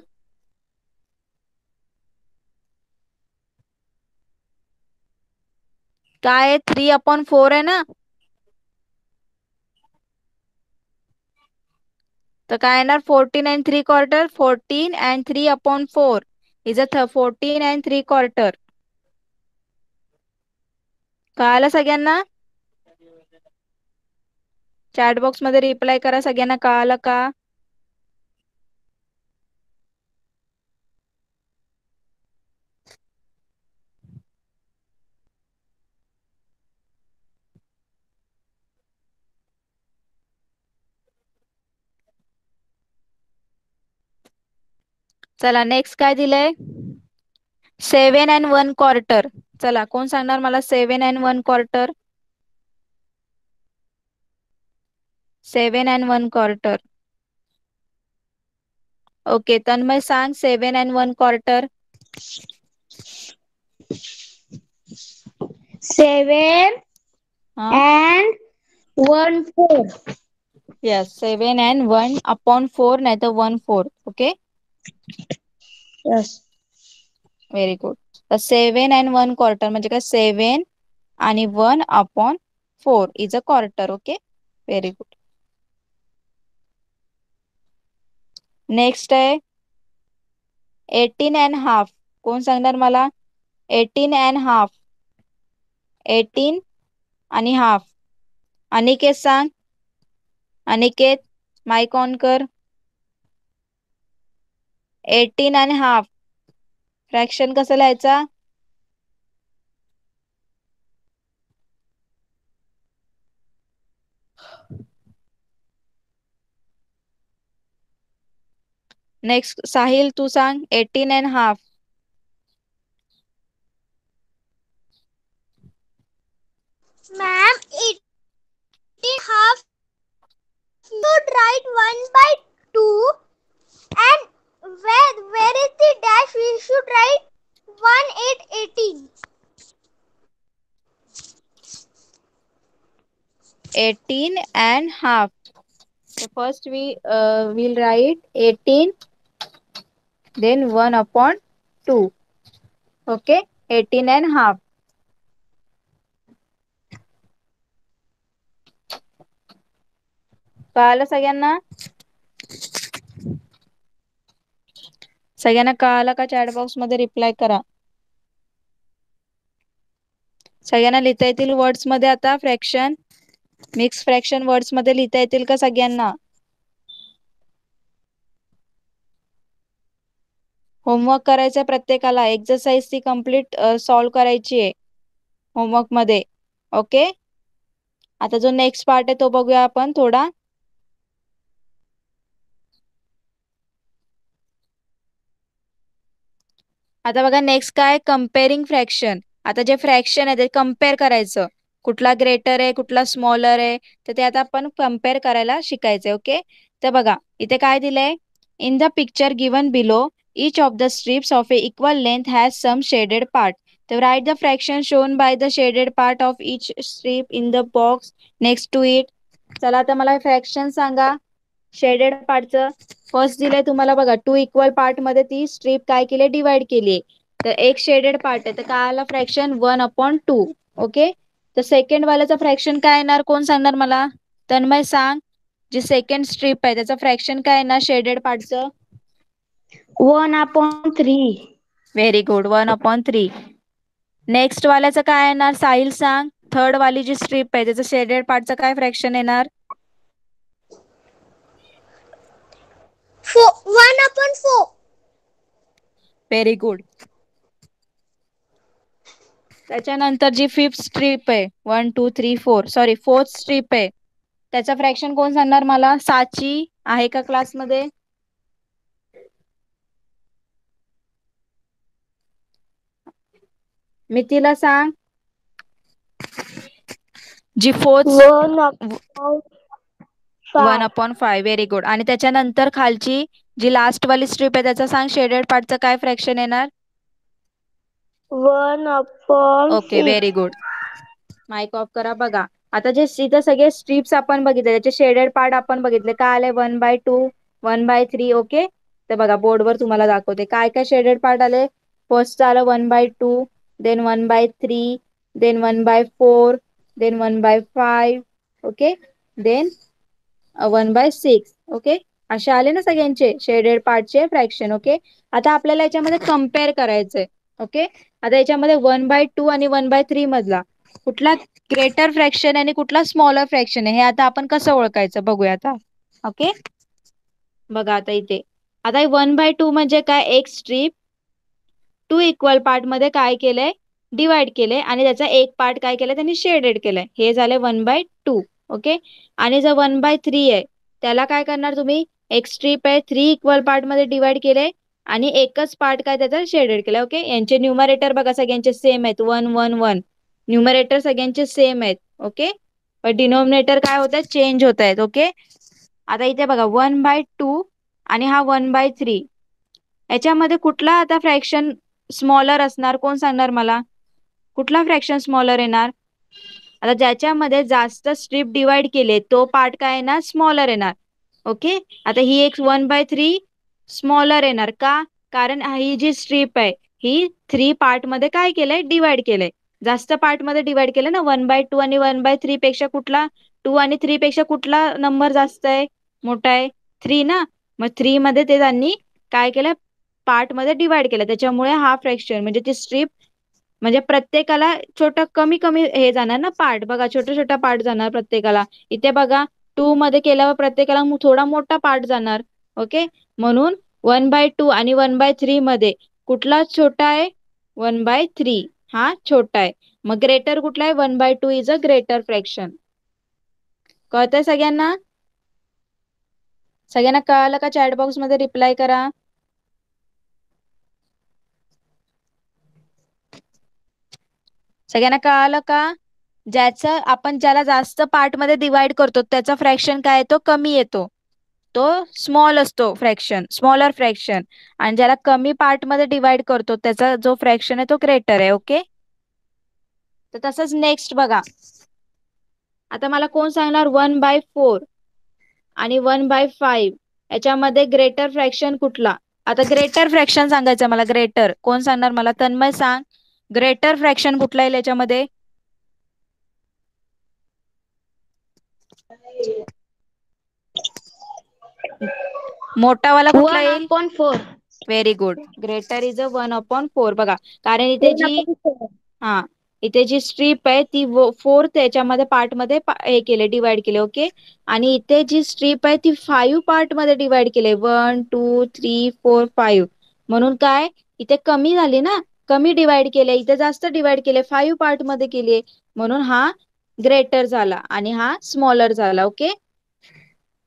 काय 3/4 आहे ना? तर काय येणार? 14 and 3/4. 14 and 3/4 is a 14 and 3/4. कळालं सगळ्यांना? चॅट बॉक्स मध्ये रिप्लाय करा सगळ्यांना कळालं का? चला नेक्स्ट काय दिलंय? 7 and 1/4 चला कोण सांगणार मला 7 and 1/4? 7 and 1/4 ओके तन्मय सांग 7 and 1/4. 7 हा and 1/4. येस 7 and 1/4 नाही तर 1/4. Okay Yes. Very good. तर 7 and 1/4 म्हणजे काय? 7 आणि 1/4 is a quarter. Okay very good. Next आहे 18.5 कोण सांगणार मला? 18.5 18.5 अनिकेत सांग. अनिकेत माईक ऑन कर. 18.5 फ्रॅक्शन कसं लिहायचा? नेक्स्ट साहिल तू सांग 18.5. Ma'am, 18.5 should write 1/2 and where is the dash? We should write 1/8 18. 18.5 first we will write 18 then 1/2. ओके 18.5. कळालं सगळ्यांना? सगळ्यांना कळालं का? चॅट बॉक्स मध्ये रिप्लाय करा. सगळ्यांना लिहिता येतील वर्ड्स मध्ये आता फ्रॅक्शन, मिक्स फ्रॅक्शन वर्ड्स मध्ये लिहिता येतील का सगळ्यांना? होमवर्क करायचं प्रत्येकाला, एक्सरसाइज ती कम्प्लीट सॉल्व करायची आहे होमवर्क मध्ये. ओके, आता जो नेक्स्ट पार्ट आहे तो बघूया आपण थोडा. आता बघा नेक्स्ट काय, कम्पेअरिंग फ्रॅक्शन. आता जे फ्रॅक्शन आहे ते कम्पेअर करायचं, कुठला ग्रेटर आहे कुठला स्मॉलर आहे, तर ते आता आपण कम्पेअर करायला शिकायचंय. ओके, तर बघा इथे काय दिलंय, in the picture given below each of the strips of a equal length has some shaded part. So write the fraction shown by the shaded part of each strip in the box next to it. चला आता मला fraction सांगा shaded पार्टचं. First दिलंय तुम्हाला बघा, 2 equal part मध्ये ती strip काय केली, डिवाइड केली. तर एक शेडेड पार्ट आहे, तर काय आला फ्रॅक्शन 1/2. ओके, तर सेकंड वाल्याचं फ्रॅक्शन काय येणार, कोण सांगणार मला? तन्मय सांग, जी सेकंड स्ट्रीप आहे त्याचं फ्रॅक्शन काय येणार शेडेड पार्टचं? 1/3. Very good, 1/3. नेक्स्ट वाल्याचं काय येणार, साहिल सांग. थर्ड वाली जी स्ट्रीप आहे त्याचं शेडेड पार्टचं काय फ्रॅक्शन येणार? 1/4. Very good. त्याच्यानंतर जी फिफ्थ स्ट्रीप आहे, 1 2 3 4, सॉरी फोर्थ स्ट्रीप आहे, त्याचा फ्रॅक्शन कोण सांगणार मला? साची आहे का क्लासमध्ये? मितीला सांग. जी फोर्थ 1/5. Very good. आणि त्याच्यानंतर खालची जी लास्ट वाली स्ट्रीप आहे त्याचा सांग शेडेड पार्टचं काय फ्रॅक्शन येणार? 1/6. Okay, very good. Mike off करा. बघा आता जे इथं सगळे स्ट्रीप्स आपण बघितले त्याचे शेडेड पार्ट आपण बघितले, काय आले? 1/2, 1/3. ओके, तर बघा बोर्डवर तुम्हाला दाखवते काय काय शेडेड पार्ट आले. फर्स्ट आलं 1/2, then 1/3, then 1/4, then 1/5. Okay, then 1/6. Okay, असे आले ना सगळ्यांचे शेडेड पार्टचे फ्रॅक्शन. ओके, आता आपल्याला याच्यामध्ये कम्पेअर करायचंय. ओके, आता याच्यामध्ये 1/2 आणि 1/3 मधला कुठला ग्रेटर फ्रॅक्शन आणि कुठला स्मॉलर फ्रॅक्शन आहे हे आता आपण कसं ओळखायचं बघूया आता. ओके, बघा आता इथे, आता 1/2 म्हणजे काय, एक स्ट्रीप 2 इक्वल पार्ट मध्ये काय केलंय, डिवाइड केलंय आणि त्याचा एक पार्ट काय केलंय त्यांनी शेडेड केलंय, हे झाले 1/2. ओके, आणि जर 1/3 आहे त्याला काय करणार तुम्ही, एक स्ट्रीप आहे 3 इक्वल पार्ट मध्ये डिवाइड केले आणि एकच पार्ट काय त्याचा शेडेड केलाय. ओके, यांचे न्यूमरेटर बघा सगळ्यांचे सेम आहेत, 1 1 1. न्यूमरेटर सगळ्यांचे सेम आहेत. ओके, पण डिनोमिनेटर काय होत आहेत, चेंज होत आहेत. ओके, आता इथे बघा 1/2 आणि हा 1/3, याच्यामध्ये कुठला आता फ्रॅक्शन स्मॉलर असणार, कोण सांगणार मला? कुठला फ्रॅक्शन स्मॉलर येणार? आता ज्याच्यामध्ये जास्त स्ट्रीप डिवाइड केले तो पार्ट काय येणार, स्मॉलर येणार. ओके, आता ही एक 1/3 स्मॉलर येणार का, कारण ही जी स्ट्रीप आहे ही 3 पार्ट मध्ये काय केलंय, डिवाइड केलंय. जास्त पार्ट मध्ये डिवाइड केलं ना, 1/2 आणि 1/3 पेक्षा कुठला, 2 आणि 3 पेक्षा कुठला नंबर जास्त आहे, मोठा आहे? 3 ना, मग 3 मध्ये ते त्यांनी काय केलं, पार्ट मध्ये डिवाइड केलं, त्याच्यामुळे हा फ्रॅक्शन म्हणजे ती स्ट्रीप म्हणजे प्रत्येकाला छोटा कमी कमी हे जाणार ना पार्ट, बघा छोटा छोटा पार्ट जाणार प्रत्येकाला. इथे बघा 2 मध्ये केल्यावर प्रत्येकाला थोडा मोठा पार्ट जाणार. ओके, म्हणून 1/2 आणि 1/3 मध्ये कुठला छोटा आहे, 1/3 हा छोटा आहे. मग ग्रेटर कुठला आहे, 1/2 इज अ ग्रेटर फ्रॅक्शन. कळतंय सगळ्यांना? सगळ्यांना कळालं का? चॅट बॉक्स मध्ये रिप्लाय करा. सगळ्यांना कळालं का? ज्याचं आपण ज्याला जास्त पार्ट मध्ये डिवाइड करतो त्याचा फ्रॅक्शन काय येतो, कमी येतो, तो स्मॉल असतो फ्रॅक्शन, स्मॉलर फ्रॅक्शन. आणि ज्याला कमी पार्ट मध्ये डिवाइड करतो त्याचा जो फ्रॅक्शन आहे तो ग्रेटर आहे. ओके, तर तसंच नेक्स्ट बघा, आता मला कोण सांगणार 1/4? आणि 1/5 याच्यामध्ये ग्रेटर फ्रॅक्शन कुठला? आता ग्रेटर फ्रॅक्शन सांगायचं मला. ग्रेटर कोण सांगणार मला? तन्मय सांग. ग्रेटर फ्रॅक्शन कुठला येईल याच्यामध्ये? मोठावाला कुठला येईल? 1/4. Very good. Greater is a 1/4 बघा. कारण इथे जी 1/4. हा इथे जी स्ट्रीप आहे ती 4 याच्यामध्ये पार्ट मध्ये हे केले, डिवाइड केले. ओके. आणि इथे जी स्ट्रीप आहे ती 5 पार्ट मध्ये डिवाइड केले. 1 2 3 4 5. म्हणून काय इथे कमी झाली ना, कमी डिवाइड केले. इथे जास्त डिवाइड केले, 5 पार्ट मध्ये केली. म्हणून हा ग्रेटर झाला आणि हा स्मॉलर झाला. ओके.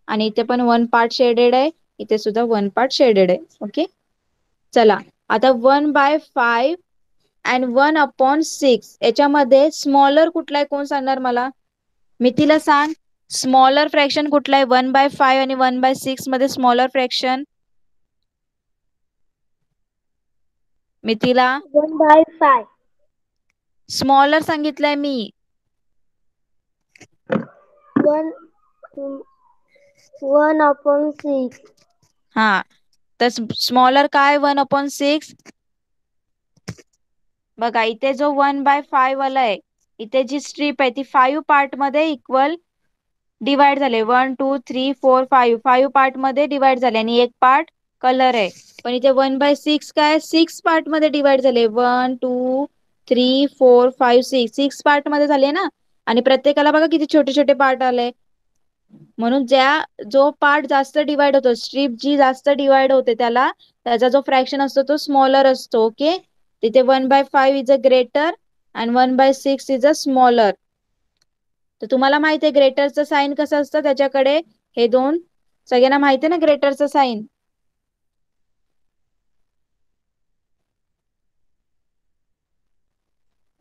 आणि इथे पण 1 पार्ट शेडेड आहे, इथे सुद्धा 1 पार्ट शेडेड आहे. ओके. चला आता 1/5 अँड 1/6 याच्यामध्ये स्मॉलर कुठला आहे कोण सांगणार मला? मिथिला सांग. स्मॉलर फ्रॅक्शन कुठला आहे 1/5 आणि 1/6 मध्ये? Smaller fraction Mithila. 1/5. स्मॉलर सांगितलंय मी. 1/6. हा तर स्मॉलर काय 1/6? बघा इथे जो 1/5 वाला आहे, इथे जी स्ट्रीप आहे ती 5 पार्ट मध्ये इक्वल डिवाइड झाले. 1 2 3 4 5 पार्ट मध्ये डिवाइड झाले आणि एक पार्ट कलर आहे. पण इथे 1/6 काय 6 पार्ट मध्ये डिवाइड झाले. 1 2 3 4 5 6 पार्ट मध्ये झाले ना. आणि प्रत्येकाला बघा किती छोटे छोटे पार्ट आले. म्हणून जो पार्ट जास्त डिवाइड होतो, स्ट्रीप जी जास्त डिवाइड होते त्याचा जो फ्रॅक्शन असतो तो स्मॉलर असतो. ओके. तिथे 1/5 is a greater and 1/6 is a smaller. तर तुम्हाला माहिती आहे ग्रेटरचं साईन कसं असतं त्याच्याकडे? हे दोन सगळ्यांना माहिती आहे ना ग्रेटरचं साईन?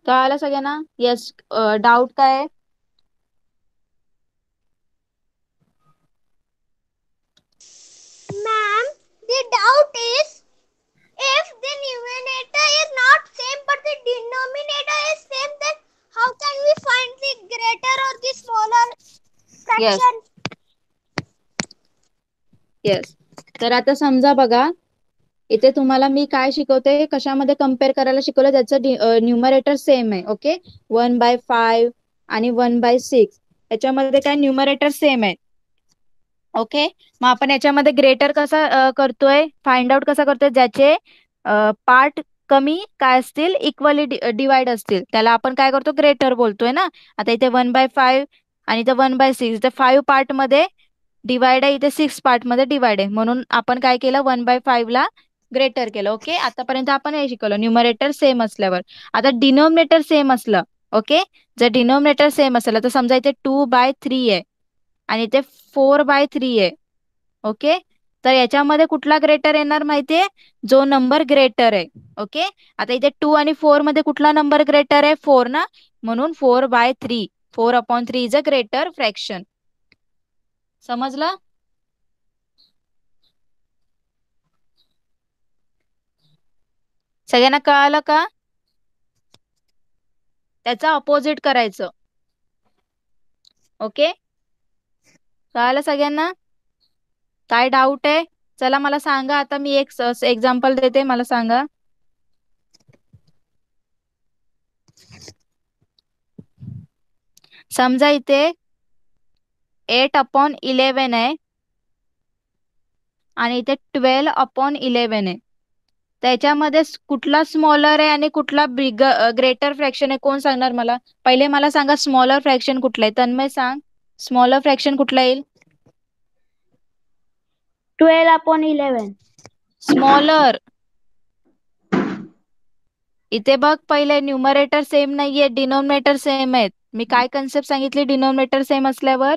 कळालं सगळ्यांना? येस. डाऊट काय आहे? Ma'am, the doubt is if the numerator is not same but the denominator is same, then how can we find the greater or the smaller yes fraction? Yes. तर आता समजा बघा इथे तुम्हाला मी काय शिकवते, कशामध्ये कम्पेअर करायला शिकवलं, त्याचं न्यूमरेटर सेम आहे. ओके. 1/5 आणि 1/6 याच्यामध्ये काय न्यूमरेटर सेम आहे. ओके. मग आपण याच्यामध्ये ग्रेटर कसा करतोय, फाइंड आउट कसा करतोय? ज्याचे पार्ट कमी काय असतील, इक्वली डिवाइड असतील, त्याला आपण काय करतो? ग्रेटर बोलतोय ना. आता इथे 1/5 आणि इथे 1/6, इथे 5 पार्ट मध्ये डिवाइड आहे, इथे 6 पार्ट मध्ये डिवाइड आहे. म्हणून आपण काय केलं? 1/5 ला ग्रेटर केलं. ओके. आतापर्यंत आपण हे शिकवलं न्यूमरेटर सेम असल्यावर. आता डिनोमिनेटर सेम असलं. ओके. जर डिनोमिनेटर सेम असलं तर समजा इथे 2/3 आहे आणि इथे 4/3 आहे. ओके. तर याच्यामध्ये कुठला ग्रेटर येणार माहितीये? जो नंबर ग्रेटर आहे. ओके. आता इथे 2 आणि 4 मध्ये कुठला नंबर ग्रेटर आहे? 4 ना. म्हणून 4/3. 4/3 इज अ ग्रेटर फ्रॅक्शन. समजलं? सगळ्यांना कळालं का? त्याचा अपोजिट करायचं. ओके. कळालं सगळ्यांना? काय डाऊट आहे? चला मला सांगा. आता मी एक एक्झाम्पल देते, मला सांगा. समजा इथे 8/11 आहे आणि इथे 12/11 आहे. त्याच्यामध्ये कुठला स्मॉलर आहे आणि कुठला ग्रेटर फ्रॅक्शन आहे कोण सांगणार मला? पहिले मला सांगा स्मॉलर फ्रॅक्शन कुठला आहे. तन्मय सांग. स्मॉलर फ्रॅक्शन कुठला येईल? 12/11. स्मॉलर. इथे बघ, पहिले न्यूमरेटर सेम नाहीये, डिनोमिनेटर सेम आहेत. मी काय कन्सेप्ट सांगितली डिनोमिनेटर सेम असल्यावर?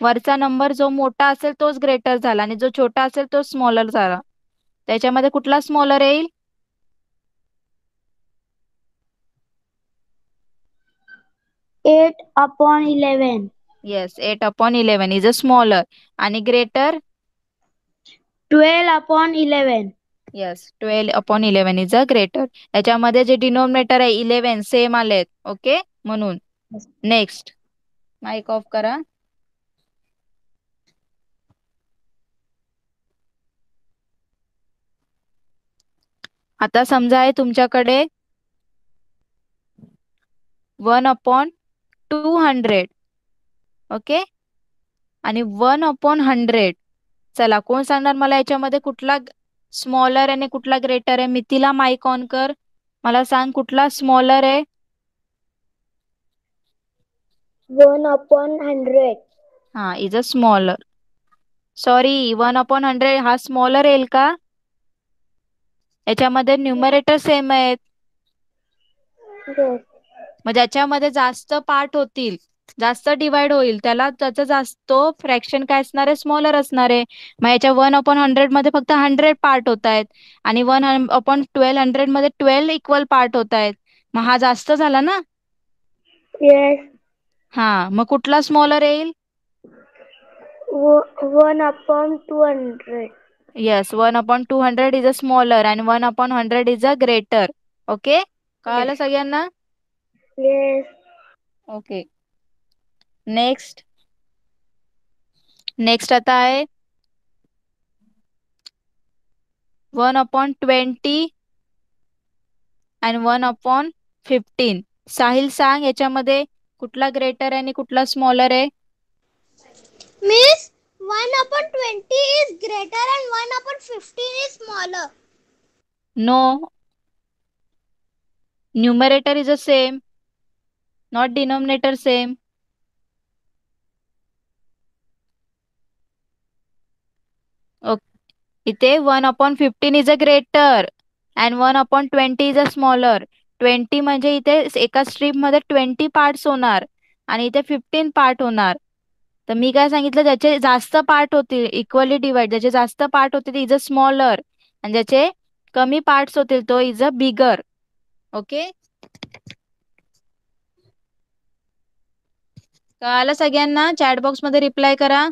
वरचा नंबर जो मोठा असेल तोच ग्रेटर झाला आणि जो छोटा असेल तो स्मॉलर झाला. त्याच्यामध्ये कुठला स्मॉलर येईल? 8/11. येस. 8/11 is a smaller. आणि greater? 12/11. Yes. 12/11 is a greater. याच्यामध्ये जे डिनोमिनेटर आहे 11 सेम आलेत. ओके. म्हणून नेक्स्ट माईक ऑफ करा. आता समजा आहे तुमच्याकडे 1/200. ओके, आणि 1/100. चला, कोण सांगणार मला याच्यामध्ये कुठला स्मॉलर आणि कुठला ग्रेटर आहे? मिथिला, माईक ऑन कर. मला सांग कुठला स्मॉलर आहे. 1/100. हा, इज अ स्मॉलर. सॉरी, 1/100 हा स्मॉलर येईल का? याच्यामध्ये न्यूमरेटर सेम आहेत. Yes. मग ज्याच्यामध्ये जास्त पार्ट होतील, जास्त डिवाइड होईल, त्याचं जास्त फ्रॅक्शन काय असणार आहे? स्मॉलर असणार आहे. मग याच्या 1/100 मध्ये फक्त 100 पार्ट होत आहेत आणि 1/1200 मध्ये 12 इक्वल पार्ट होत आहेत. मग हा जास्त झाला ना. Yes. हा, मग कुठला स्मॉलर येईल? 1/200. येस, 1/200 इज अ स्मॉलर आणि 1/100 इज अ ग्रेटर. ओके, कळालं सगळ्यांना? Yes. Okay, next. नेक्स्ट आता आहे 1/20 आणि 1/15. साहिल सांग याच्यामध्ये कुठला ग्रेटर आहे आणि कुठला स्मॉलर आहे? Miss, 1/20 is greater and 1/15 is smaller. No, numerator is the same, not denominator same. इथे 1/15 is a greater and 1/20 is a smaller. 20 म्हणजे इथे एका स्ट्रीप मध्ये 20 पार्ट्स होणार आणि इथे 15 पार्ट होणार. तर मी काय सांगितलं, ज्याचे जास्त पार्ट होतील इक्वली डिवाइड, ज्याचे जास्त पार्ट होतील इज अ स्मॉलर आणि ज्याचे कमी पार्ट्स होतील तो इज अ बिगर. ओके, कळालं सगळ्यांना? चॅट बॉक्स मध्ये रिप्लाय करा.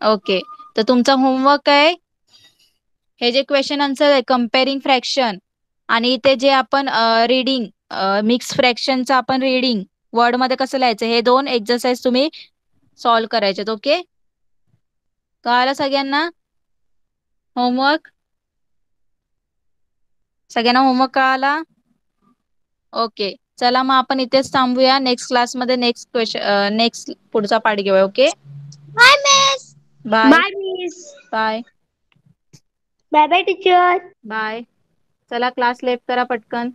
ओके, तर तुमचा होमवर्क आहे हे जे क्वेश्चन आन्सर आहे कम्पेअरिंग फ्रॅक्शन आणि ते जे आपण रीडिंग मिक्स फ्रॅक्शनचं आपण रीडिंग वर्ड मध्ये कसं लिहायचं, हे 2 एक्सरसाइज तुम्ही सॉल्व्ह करायचे. ओके, कळालं सगळ्यांना? होमवर्क सगळ्यांना होमवर्क कळाला? ओके, चला मग आपण इथेच थांबूया. नेक्स्ट क्लासमध्ये नेक्स्ट क्वेश्चन नेक्स्ट पुढचा पार्ट घेऊया. Okay, Bye, Miss. Bye. Bye, Miss. Bye Bye, bye, teacher. Bye. चला क्लास लेफ्ट करा पटकन.